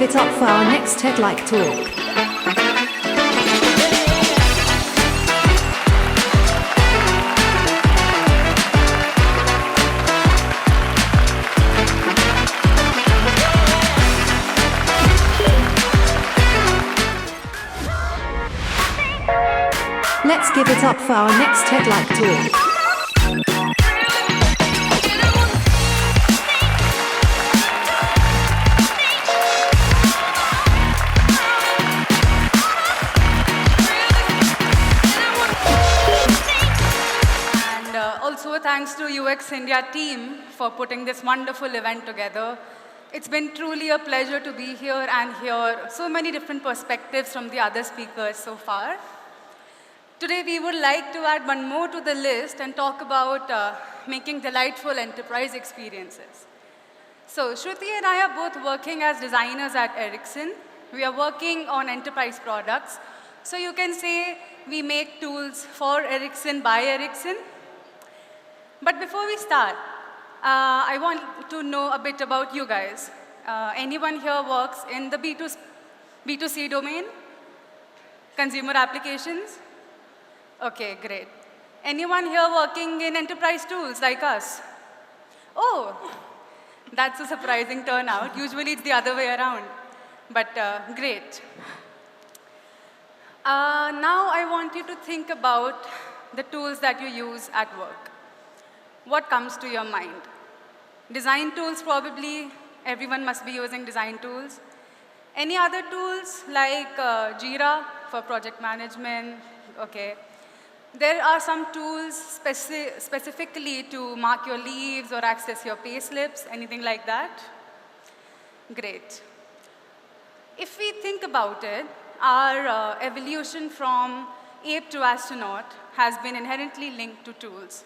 it up for our next TED-like talk. Let's give it up for our next TED-like talk. Also, thanks to UX India team for putting this wonderful event together. It's been truly a pleasure to be here and hear so many different perspectives from the other speakers so far. Today, we would like to add one more to the list and talk about making delightful enterprise experiences. So, Shruti and I are both working as designers at Ericsson. We are working on enterprise products. So, you can say we make tools for Ericsson by Ericsson. But before we start, I want to know a bit about you guys. Anyone here works in the B2C domain? Consumer applications? Okay, great. Anyone here working in enterprise tools like us? Oh, that's a surprising turnout. Usually it's the other way around, but great. Now I want you to think about the tools that you use at work. What comes to your mind? Design tools, probably. Everyone must be using design tools. Any other tools like Jira for project management? Okay. There are some tools specifically to mark your leaves or access your pay slips, anything like that? Great. If we think about it, our evolution from ape to astronaut has been inherently linked to tools.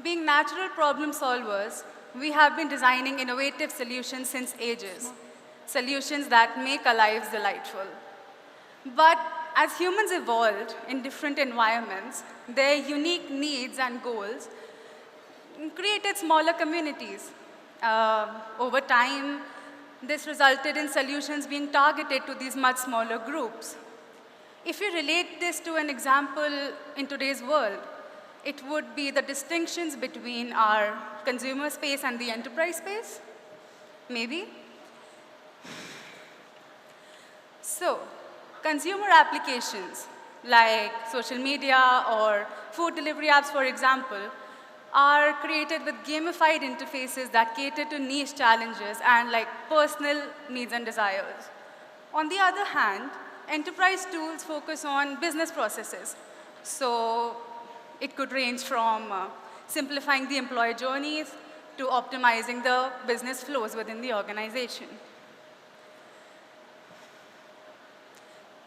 Being natural problem solvers, we have been designing innovative solutions since ages, solutions that make our lives delightful. But as humans evolved in different environments, their unique needs and goals created smaller communities. Over time, this resulted in solutions being targeted to these much smaller groups. If you relate this to an example in today's world, it would be the distinctions between our consumer space and the enterprise space, maybe. So, consumer applications like social media or food delivery apps, for example, are created with gamified interfaces that cater to niche challenges and like personal needs and desires. On the other hand, enterprise tools focus on business processes. So, it could range from simplifying the employee journeys to optimizing the business flows within the organization.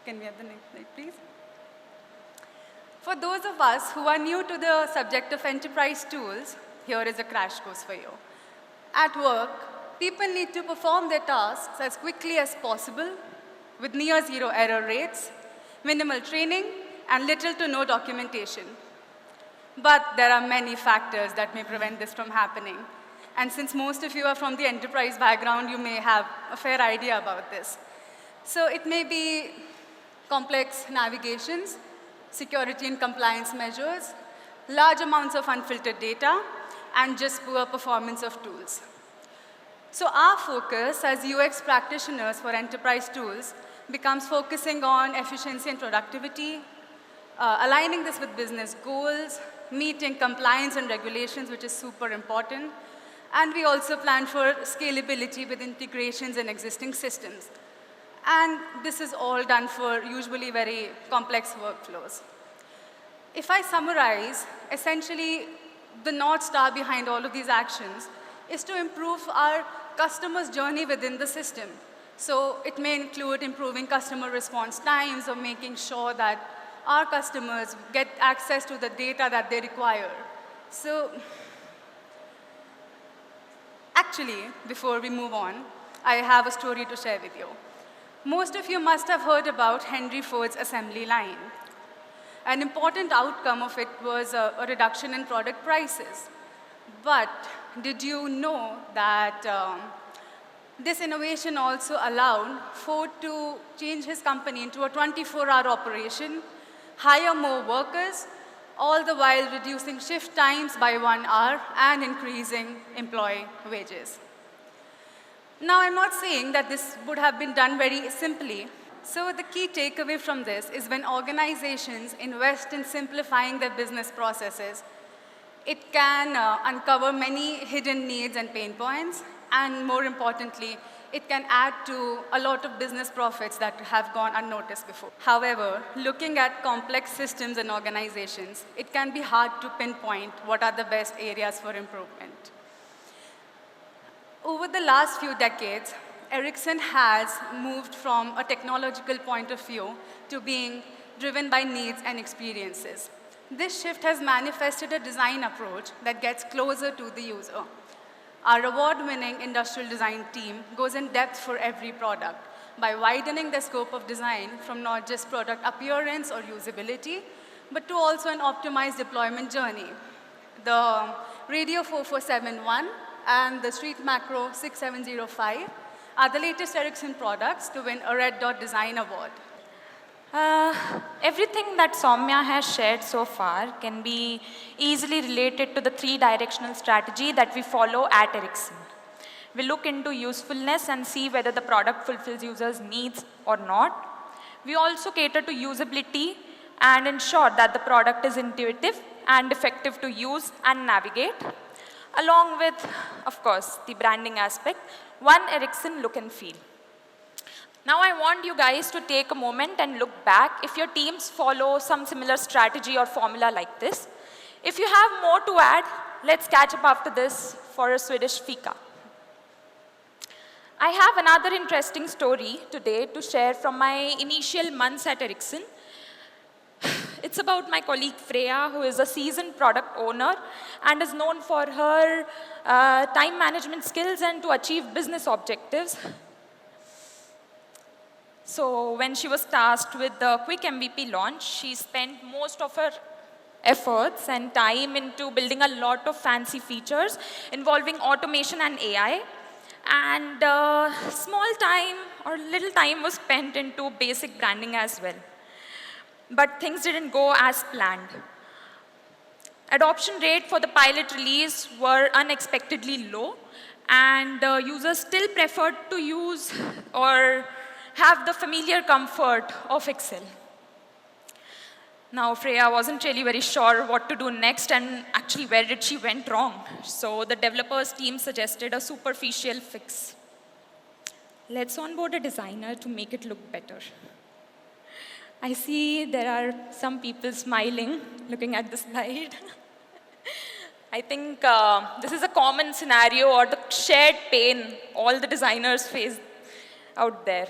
Can we have the next slide, please? For those of us who are new to the subject of enterprise tools, here is a crash course for you. At work, people need to perform their tasks as quickly as possible with near zero error rates, minimal training, and little to no documentation. But there are many factors that may prevent this from happening. And since most of you are from the enterprise background, you may have a fair idea about this. So it may be complex navigations, security and compliance measures, large amounts of unfiltered data, and just poor performance of tools. So our focus as UX practitioners for enterprise tools becomes focusing on efficiency and productivity, aligning this with business goals, meeting compliance and regulations, which is super important. And we also plan for scalability with integrations in existing systems. And this is all done for usually very complex workflows. If I summarize, essentially, the North Star behind all of these actions is to improve our customer's journey within the system. So it may include improving customer response times or making sure that our customers get access to the data that they require. So actually, before we move on, I have a story to share with you. Most of you must have heard about Henry Ford's assembly line. An important outcome of it was a reduction in product prices. But did you know that This innovation also allowed Ford to change his company into a 24-hour operation, hire more workers, all the while reducing shift times by 1 hour and increasing employee wages. Now, I'm not saying that this would have been done very simply. So the key takeaway from this is when organizations invest in simplifying their business processes, it can uncover many hidden needs and pain points, and more importantly, it can add to a lot of business profits that have gone unnoticed before. However, looking at complex systems and organizations, it can be hard to pinpoint what are the best areas for improvement. Over the last few decades, Ericsson has moved from a technological point of view to being driven by needs and experiences. This shift has manifested a design approach that gets closer to the user. Our award-winning industrial design team goes in depth for every product by widening the scope of design from not just product appearance or usability, but to also an optimized deployment journey. The Radio 4471 and the Street Macro 6705 are the latest Ericsson products to win a Red Dot Design Award. Everything that Soumya has shared so far can be easily related to the three-directional strategy that we follow at Ericsson. We look into usefulness and see whether the product fulfills users' needs or not. We also cater to usability and ensure that the product is intuitive and effective to use and navigate, along with, of course, the branding aspect, one Ericsson look and feel. Now I want you guys to take a moment and look back if your teams follow some similar strategy or formula like this. If you have more to add, let's catch up after this for a Swedish fika. I have another interesting story today to share from my initial months at Ericsson. It's about my colleague Freya, who is a seasoned product owner and is known for her time management skills and to achieve business objectives. So when she was tasked with the quick MVP launch, she spent most of her efforts and time into building a lot of fancy features involving automation and AI. And small time or little time was spent into basic branding as well. But things didn't go as planned. Adoption rate for the pilot release were unexpectedly low, and users still preferred to use or have the familiar comfort of Excel. Now, Freya wasn't really very sure what to do next and actually where did she went wrong. So the developers team suggested a superficial fix. Let's onboard a designer to make it look better. I see there are some people smiling, looking at the slide. I think this is a common scenario or the shared pain all the designers face out there.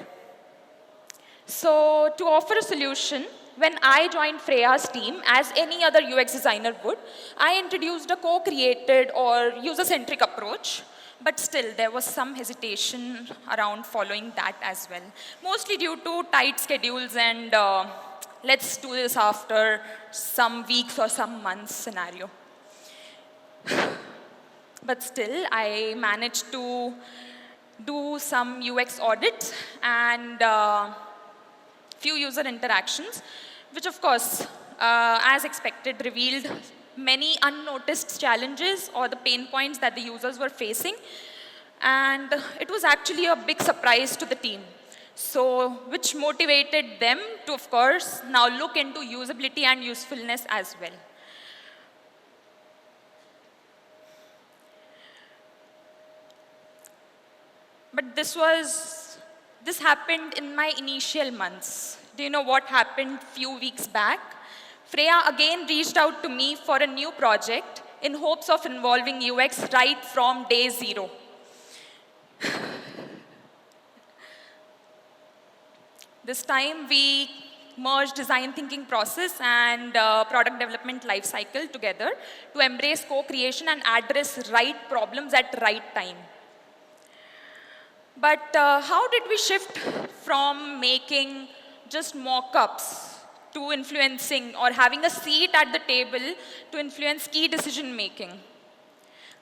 So to offer a solution, when I joined Freya's team, as any other UX designer would, I introduced a co-created or user-centric approach, but still there was some hesitation around following that as well, mostly due to tight schedules and let's do this after some weeks or some months scenario. But still, I managed to do some UX audits and few user interactions, which of course, as expected, revealed many unnoticed challenges or the pain points that the users were facing. And it was actually a big surprise to the team. So, which motivated them to, of course, now look into usability and usefulness as well. But this happened in my initial months. Do you know what happened few weeks back? Freya again reached out to me for a new project in hopes of involving UX right from day zero. This time we merged design thinking process and product development lifecycle together to embrace co-creation and address right problems at right time. But how did we shift from making just mock-ups to influencing or having a seat at the table to influence key decision making?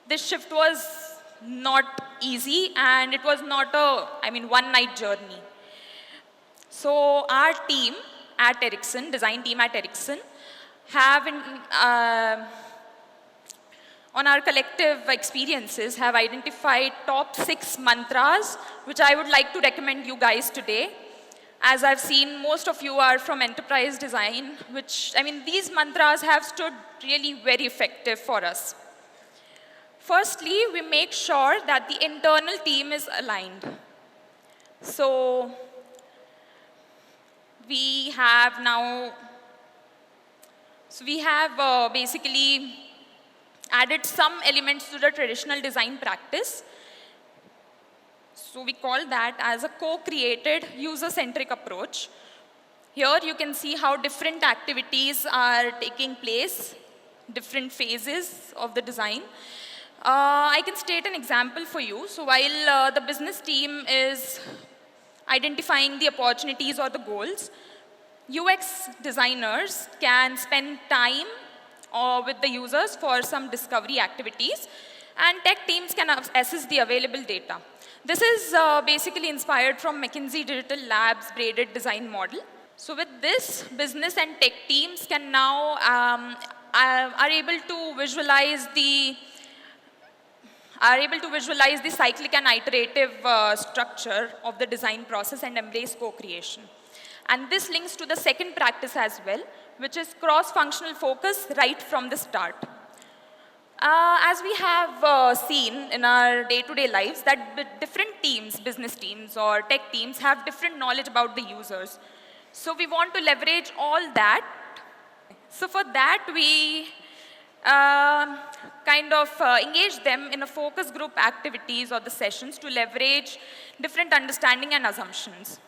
This shift was not easy, and it was not a, one-night journey. So our team at Ericsson, design team at Ericsson, have on our collective experiences, have identified top 6 mantras, which I would like to recommend you guys today. As I've seen, most of you are from enterprise design, which, these mantras have stood really very effective for us. Firstly, we make sure that the internal team is aligned. So we have basically added some elements to the traditional design practice. So we call that as a co-created user-centric approach. Here you can see how different activities are taking place, different phases of the design. I can state an example for you. So while the business team is identifying the opportunities or the goals, UX designers can spend time with the users for some discovery activities, and tech teams can assess the available data. This is basically inspired from McKinsey Digital Labs' braided design model. So with this, business and tech teams can now are able to visualize the cyclic and iterative structure of the design process and embrace co-creation. And this links to the second practice as well, which is cross-functional focus right from the start. As we have seen in our day-to-day lives, that different teams, business teams or tech teams, have different knowledge about the users. So we want to leverage all that. So for that, we engage them in a focus group activities or the sessions to leverage different understanding and assumptions.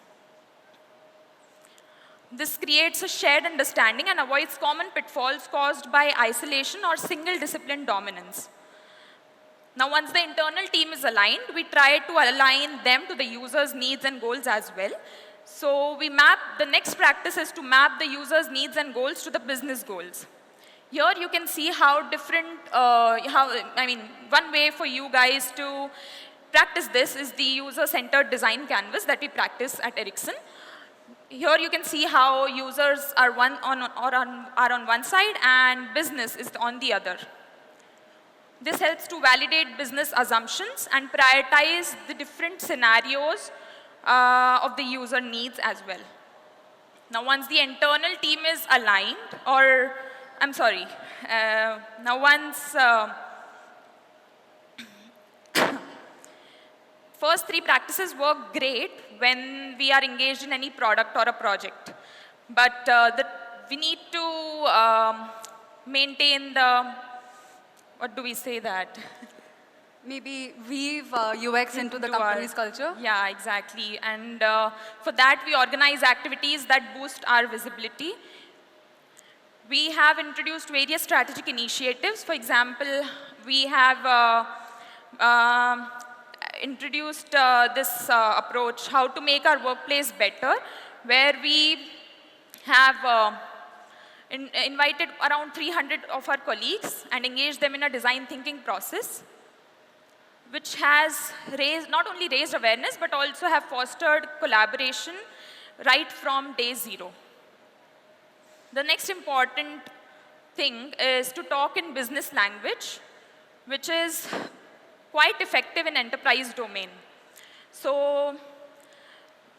This creates a shared understanding and avoids common pitfalls caused by isolation or single discipline dominance. Now, once the internal team is aligned, we try to align them to the user's needs and goals as well. So the next practice is to map the user's needs and goals to the business goals. Here you can see how one way for you guys to practice this is the user-centered design canvas that we practice at Ericsson. Here you can see how users are on one side and business is on the other. This helps to validate business assumptions and prioritize the different scenarios of the user needs as well. Now, once the internal team is aligned, first 3 practices work great when we are engaged in any product or a project. But we need to maintain what do we say that? Maybe weave UX into the company's culture? Yeah, exactly. And for that, we organize activities that boost our visibility. We have introduced various strategic initiatives. For example, we have introduced this approach, how to make our workplace better, where we have invited around 300 of our colleagues and engaged them in a design thinking process, which has not only raised awareness, but also have fostered collaboration right from day 0. The next important thing is to talk in business language, which is quite effective in enterprise domain. So,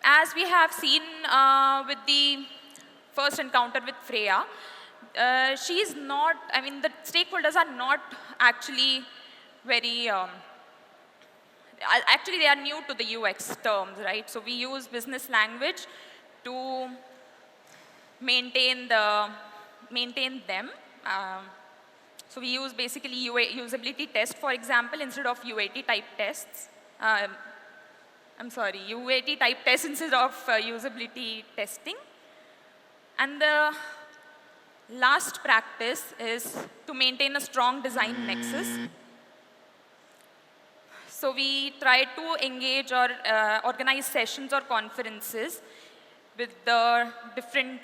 as we have seen with the first encounter with Freya, the stakeholders are not actually very, actually they are new to the UX terms, right? So we use business language to maintain them. So we use basically usability test, for example, instead of UAT type tests. UAT type tests instead of usability testing. And the last practice is to maintain a strong design nexus. So we try to engage or organize sessions or conferences with the different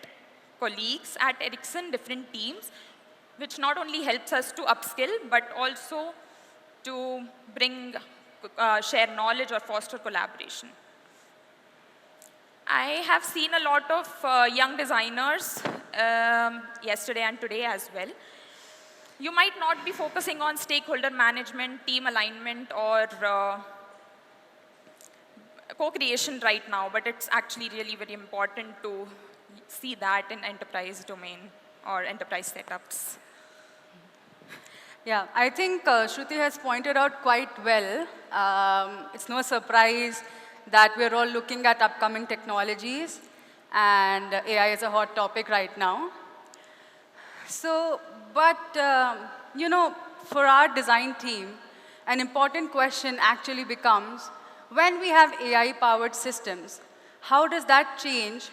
colleagues at Ericsson, different teams, which not only helps us to upskill, but also to bring share knowledge or foster collaboration. I have seen a lot of young designers yesterday and today as well. You might not be focusing on stakeholder management, team alignment, or co-creation right now, but it's actually really very important to see that in enterprise domain or enterprise setups. Yeah, I think Shruti has pointed out quite well. It's no surprise that we're all looking at upcoming technologies, and AI is a hot topic right now. So, but, you know, for our design team, an important question actually becomes, when we have AI-powered systems, how does that change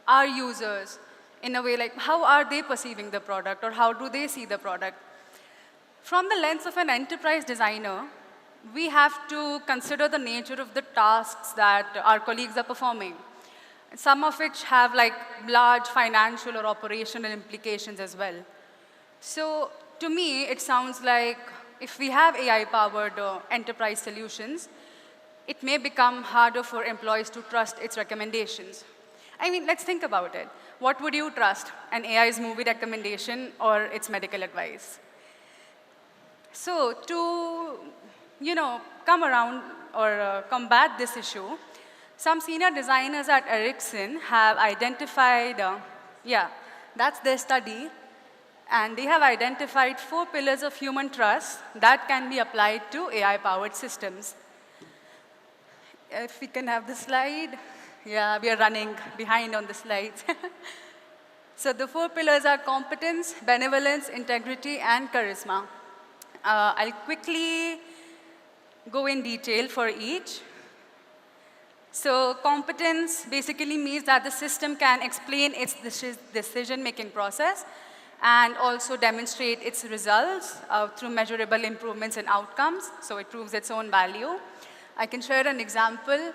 our users in a way, like how are they perceiving the product, or how do they see the product? From the lens of an enterprise designer, we have to consider the nature of the tasks that our colleagues are performing, some of which have like large financial or operational implications as well. So to me, it sounds like if we have AI-powered enterprise solutions, it may become harder for employees to trust its recommendations. I mean, let's think about it. What would you trust, an AI's movie recommendation or its medical advice? So to, you know, come around or combat this issue, some senior designers at Ericsson have identified, yeah, that's their study, and they have identified 4 pillars of human trust that can be applied to AI-powered systems. If we can have the slide. Yeah, we are running behind on the slides. So the 4 pillars are competence, benevolence, integrity, and charisma. I'll quickly go in detail for each. So competence basically means that the system can explain its decision-making process and also demonstrate its results through measurable improvements in outcomes, so it proves its own value. I can share an example.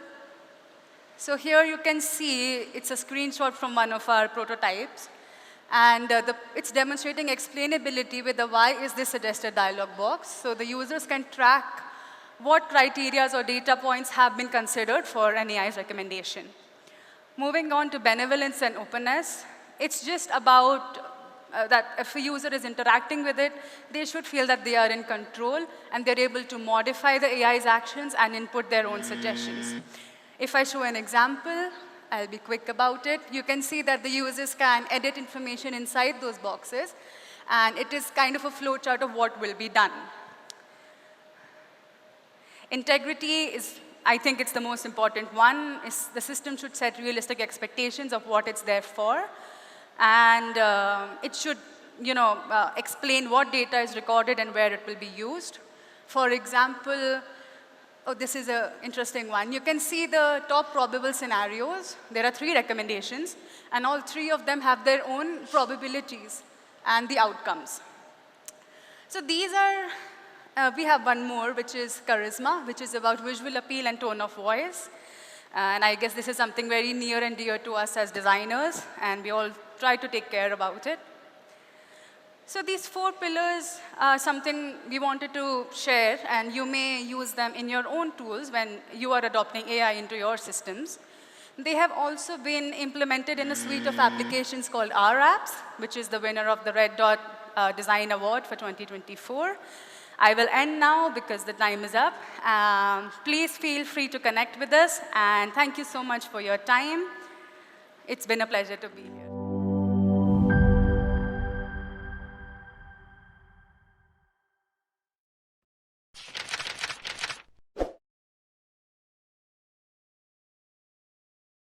So here you can see it's a screenshot from one of our prototypes. And it's demonstrating explainability with the why is this suggested dialog box. So the users can track what criteria or data points have been considered for an AI's recommendation. Moving on to benevolence and openness, it's just about that if a user is interacting with it, they should feel that they are in control and they're able to modify the AI's actions and input their own suggestions. If I show an example, I'll be quick about it. You can see that the users can edit information inside those boxes, and it is kind of a flowchart of what will be done. Integrity is, I think it's the most important one. Is the system should set realistic expectations of what it's there for, and it should, you know, explain what data is recorded and where it will be used. For example, oh, this is an interesting one. You can see the top probable scenarios. There are 3 recommendations, and all 3 of them have their own probabilities and the outcomes. So these are, we have one more, which is charisma, which is about visual appeal and tone of voice. And I guess this is something very near and dear to us as designers, and we all try to take care about it. So these 4 pillars are something we wanted to share, and you may use them in your own tools when you are adopting AI into your systems. They have also been implemented in a suite of applications called RApps, which is the winner of the Red Dot Design Award for 2024. I will end now because the time is up. Please feel free to connect with us, and thank you so much for your time. It's been a pleasure to be here.